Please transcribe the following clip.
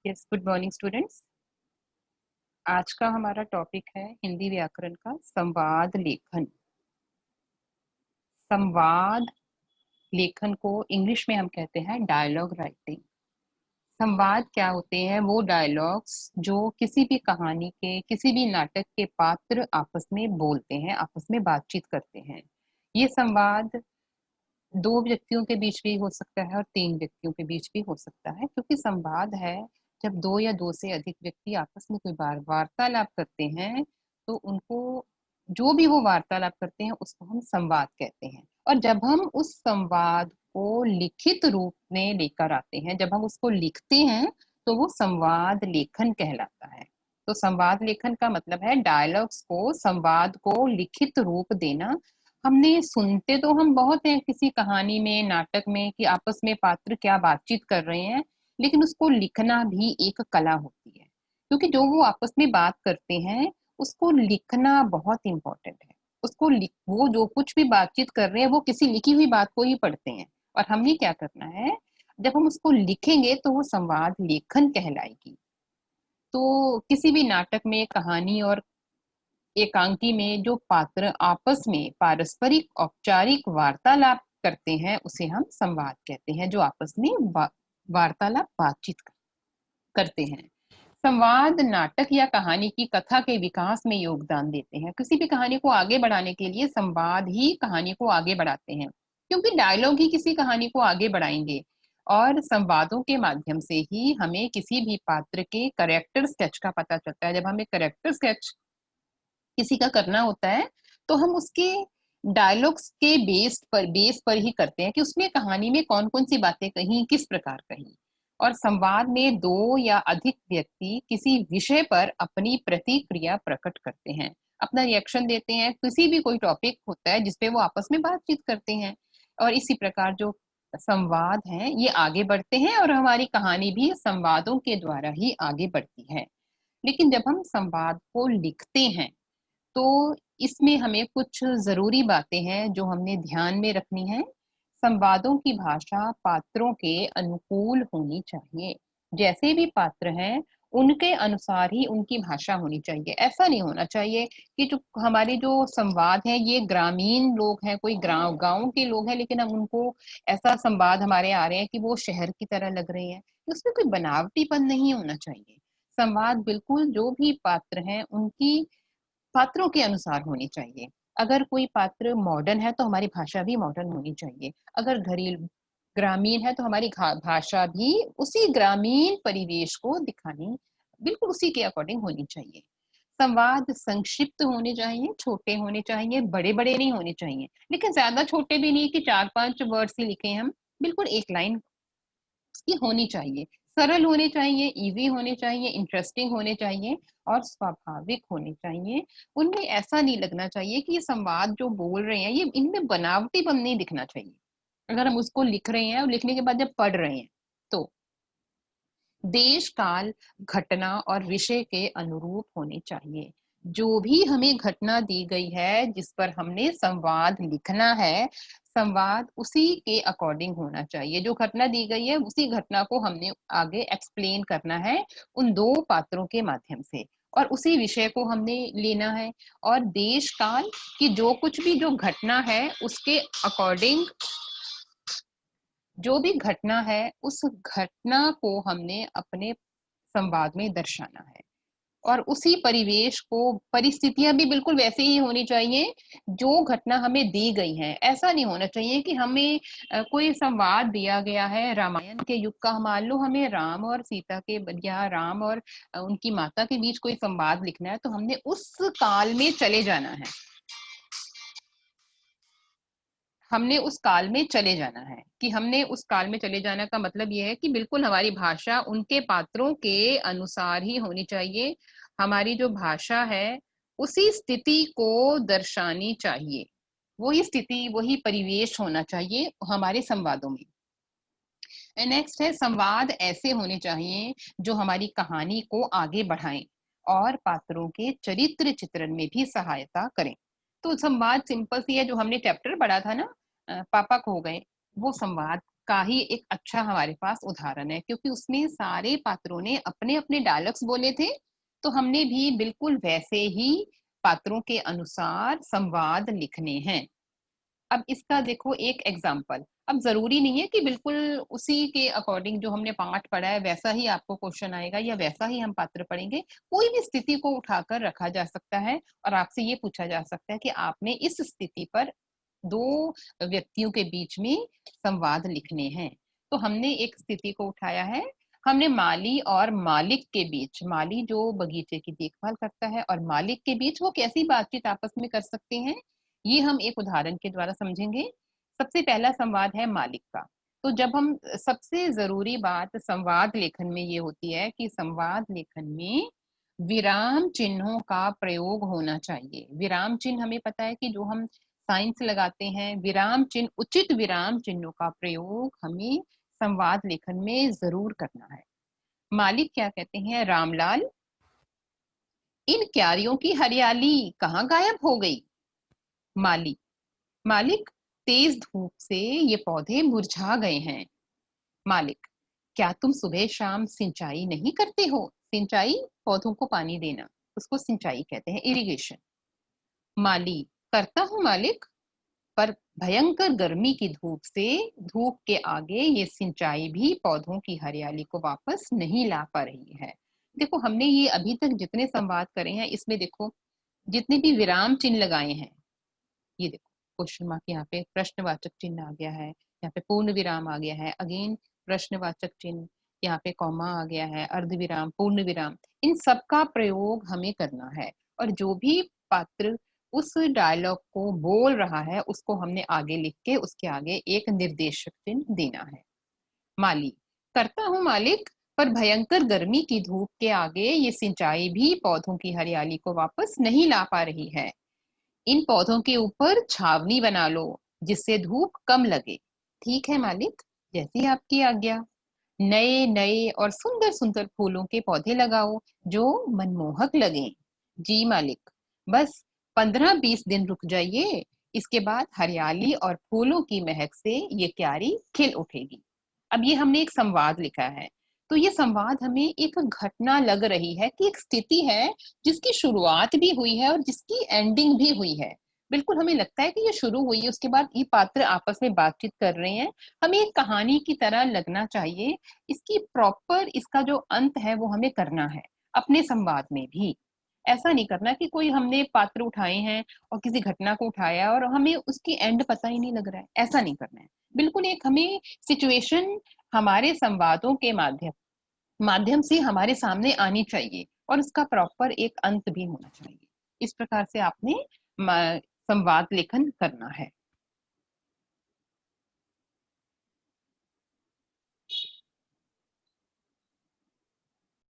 Yes, good morning students. आज का हमारा टॉपिक है हिंदी व्याकरण का संवाद लेखन। संवाद लेखन को इंग्लिश में हम कहते हैं डायलॉग राइटिंग। संवाद क्या होते हैं? वो डायलॉग्स जो किसी भी कहानी के, किसी भी नाटक के पात्र आपस में बोलते हैं, आपस में बातचीत करते हैं। ये संवाद दो व्यक्तियों के बीच भी हो सकता है और तीन व्यक्तियों के बीच भी हो सकता है, क्योंकि संवाद है जब दो या दो से अधिक व्यक्ति आपस में कोई बार वार्तालाप करते हैं, तो उनको जो भी वो वार्तालाप करते हैं उसको हम संवाद कहते हैं। और जब हम उस संवाद को लिखित रूप में लेकर आते हैं, जब हम उसको लिखते हैं, तो वो संवाद लेखन कहलाता है। तो संवाद लेखन का मतलब है डायलॉग्स को, संवाद को लिखित रूप देना। हमने सुनते तो हम बहुत हैं किसी कहानी में, नाटक में, कि आपस में पात्र क्या बातचीत कर रहे हैं, लेकिन उसको लिखना भी एक कला होती है, क्योंकि जो वो आपस में बात करते हैं उसको लिखना बहुत इंपॉर्टेंट है। वो जो कुछ भी बातचीत कर रहे हैं वो किसी लिखी हुई बात को ही पढ़ते हैं, और हमने क्या करना है, जब हम उसको लिखेंगे तो वो संवाद लेखन कहलाएगी। तो किसी भी नाटक में, कहानी और एकांकी में जो पात्र आपस में पारस्परिक औपचारिक वार्तालाप करते हैं उसे हम संवाद कहते हैं, जो आपस में वार्तालाप, बातचीत करते हैं। संवाद नाटक या कहानी की कथा के विकास में योगदान देते हैं। किसी भी कहानी को आगे बढ़ाने के लिए संवाद ही कहानी को आगे बढ़ाते हैं, क्योंकि डायलॉग ही किसी कहानी को आगे बढ़ाएंगे। और संवादों के माध्यम से ही हमें किसी भी पात्र के करेक्टर स्केच का पता चलता है। जब हमें करेक्टर स्केच किसी का करना होता है तो हम उसके डायलॉग्स के बेस पर ही करते हैं कि उसमें कहानी में कौन कौन सी बातें कही, किस प्रकार कही। और संवाद में दो या अधिक व्यक्ति किसी विषय पर अपनी प्रतिक्रिया प्रकट करते हैं, अपना रिएक्शन देते हैं। किसी भी कोई टॉपिक होता है जिसपे वो आपस में बातचीत करते हैं, और इसी प्रकार जो संवाद हैं ये आगे बढ़ते हैं, और हमारी कहानी भी संवादों के द्वारा ही आगे बढ़ती है। लेकिन जब हम संवाद को लिखते हैं तो इसमें हमें कुछ जरूरी बातें हैं जो हमने ध्यान में रखनी है। संवादों की भाषा पात्रों के अनुकूल होनी चाहिए। जैसे भी पात्र हैं उनके अनुसार ही उनकी भाषा होनी चाहिए। ऐसा नहीं होना चाहिए कि जो हमारे जो संवाद हैं ये ग्रामीण लोग हैं, कोई गांव गांव के लोग हैं, लेकिन हम उनको ऐसा संवाद हमारे आ रहे हैं कि वो शहर की तरह लग रहे हैं। उसमें कोई बनावटीपन नहीं होना चाहिए। संवाद बिल्कुल जो भी पात्र हैं उनकी पात्रों के अनुसार होनी चाहिए। अगर कोई पात्र मॉडर्न है तो हमारी भाषा भी मॉडर्न होनी चाहिए। अगर घरेलू ग्रामीण है तो हमारी भाषा भी उसी ग्रामीण परिवेश को दिखानी, बिल्कुल उसी के अकॉर्डिंग होनी चाहिए। संवाद संक्षिप्त होने चाहिए, छोटे होने चाहिए, बड़े बड़े नहीं होने चाहिए, लेकिन ज्यादा छोटे भी नहीं कि 4-5 वर्ड्स ही लिखे हम। बिल्कुल एक लाइन उसकी होनी चाहिए। सरल होने चाहिए, इजी होने चाहिए, इंटरेस्टिंग होने चाहिए और स्वाभाविक होने चाहिए। उनमें ऐसा नहीं लगना चाहिए कि ये संवाद जो बोल रहे हैं ये इनमें बनावटीपन नहीं दिखना चाहिए। अगर हम उसको लिख रहे हैं और लिखने के बाद जब पढ़ रहे हैं तो देश काल घटना और विषय के अनुरूप होने चाहिए। जो भी हमें घटना दी गई है जिस पर हमने संवाद लिखना है, संवाद उसी के अकॉर्डिंग होना चाहिए। जो घटना दी गई है उसी घटना को हमने आगे एक्सप्लेन करना है उन दो पात्रों के माध्यम से, और उसी विषय को हमने लेना है। और देश काल की जो कुछ भी जो घटना है उसके अकॉर्डिंग जो भी घटना है उस घटना को हमने अपने संवाद में दर्शाना है। और उसी परिवेश को, परिस्थितियां भी बिल्कुल वैसे ही होनी चाहिए जो घटना हमें दी गई है। ऐसा नहीं होना चाहिए कि हमें कोई संवाद दिया गया है रामायण के युग का, मान लो हमें राम और सीता के या राम और उनकी माता के बीच कोई संवाद लिखना है, तो हमने उस काल में चले जाना है। हमने उस काल में चले जाना है। कि हमने उस काल में चले जाना का मतलब यह है कि बिल्कुल हमारी भाषा उनके पात्रों के अनुसार ही होनी चाहिए। हमारी जो भाषा है उसी स्थिति को दर्शानी चाहिए, वही स्थिति, वही परिवेश होना चाहिए हमारे संवादों में। नेक्स्ट है, संवाद ऐसे होने चाहिए जो हमारी कहानी को आगे बढ़ाएं और पात्रों के चरित्र चित्रण में भी सहायता करें। तो संवाद सिंपल सी है, जो हमने चैप्टर पढ़ा था ना, पापा खो गए, वो संवाद का ही एक अच्छा हमारे पास उदाहरण है, क्योंकि उसमें सारे पात्रों ने अपने अपने डायलॉग्स बोले थे, तो हमने भी बिल्कुल वैसे ही पात्रों के अनुसार संवाद लिखने हैं। अब इसका देखो एक एग्जाम्पल, अब जरूरी नहीं है कि बिल्कुल उसी के अकॉर्डिंग जो हमने पाठ पढ़ा है वैसा ही आपको क्वेश्चन आएगा या वैसा ही हम पात्र पढ़ेंगे। कोई भी स्थिति को उठाकर रखा जा सकता है और आपसे ये पूछा जा सकता है कि आपने इस स्थिति पर दो व्यक्तियों के बीच में संवाद लिखने हैं। तो हमने एक स्थिति को उठाया है, हमने माली और मालिक के बीच, माली जो बगीचे की देखभाल करता है और मालिक के बीच वो कैसी बातचीत आपस में कर सकते हैं, ये हम एक उदाहरण के द्वारा समझेंगे। सबसे पहला संवाद है मालिक का। तो जब हम, सबसे जरूरी बात संवाद लेखन में ये होती है कि संवाद लेखन में विराम चिन्हों का प्रयोग होना चाहिए। विराम चिन्ह हमें पता है कि जो हम साइंस लगाते हैं, विराम चिन्ह, उचित विराम चिन्हों का प्रयोग हमें संवाद लेखन में जरूर करना है। मालिक क्या कहते हैं, रामलाल इन क्यारियों की हरियाली कहाँ गायब हो गई। माली, मालिक तेज धूप से ये पौधे मुरझा गए हैं। मालिक, क्या तुम सुबह शाम सिंचाई नहीं करते हो। सिंचाई, पौधों को पानी देना, उसको सिंचाई कहते हैं, इरिगेशन। माली, करता हूं मालिक, पर भयंकर गर्मी की धूप से, धूप के आगे ये सिंचाई भी पौधों की हरियाली को वापस नहीं ला पा रही है। देखो हमने ये अभी तक जितने संवाद करे हैं इसमें देखो जितने भी विराम चिन्ह लगाए हैं, ये देखो क्वेश्चन मार्क, यहाँ पे प्रश्नवाचक चिन्ह आ गया है, यहाँ पे पूर्ण विराम आ गया है, अगेन प्रश्नवाचक चिन्ह, यहाँ पे कॉमा आ गया है, अर्ध विराम, पूर्ण विराम, इन सब का प्रयोग हमें करना है। और जो भी पात्र उस डायलॉग को बोल रहा है उसको हमने आगे लिख के उसके आगे एक निर्देशक चिन्ह देना है। माली, करता हूं मालिक, पर भयंकर गर्मी की धूप के आगे ये सिंचाई भी पौधों की हरियाली को वापस नहीं ला पा रही है। इन पौधों के ऊपर छावनी बना लो जिससे धूप कम लगे। ठीक है मालिक, जैसी आपकी आज्ञा। नए नए और सुंदर सुंदर फूलों के पौधे लगाओ जो मनमोहक लगे। जी मालिक, बस 15-20 दिन रुक जाइए, इसके बाद हरियाली और फूलों की महक से ये क्यारी खिल उठेगी। अब ये हमने एक संवाद लिखा है, तो ये संवाद हमें एक घटना लग रही है कि एक स्थिति है जिसकी शुरुआत भी हुई है और जिसकी एंडिंग भी हुई है। बिल्कुल हमें लगता है कि ये शुरू हुई है, उसके बाद ये पात्र आपस में बातचीत कर रहे हैं, हमें एक कहानी की तरह लगना चाहिए। इसकी प्रॉपर, इसका जो अंत है वो हमें करना है अपने संवाद में भी। ऐसा नहीं करना कि कोई हमने पात्र उठाए हैं और किसी घटना को उठाया और हमें उसकी एंड पता ही नहीं लग रहा है, ऐसा नहीं करना है। बिल्कुल एक हमें सिचुएशन हमारे संवादों के माध्यम माध्यम से हमारे सामने आनी चाहिए और उसका प्रॉपर एक अंत भी होना चाहिए। इस प्रकार से आपने संवाद लेखन करना है।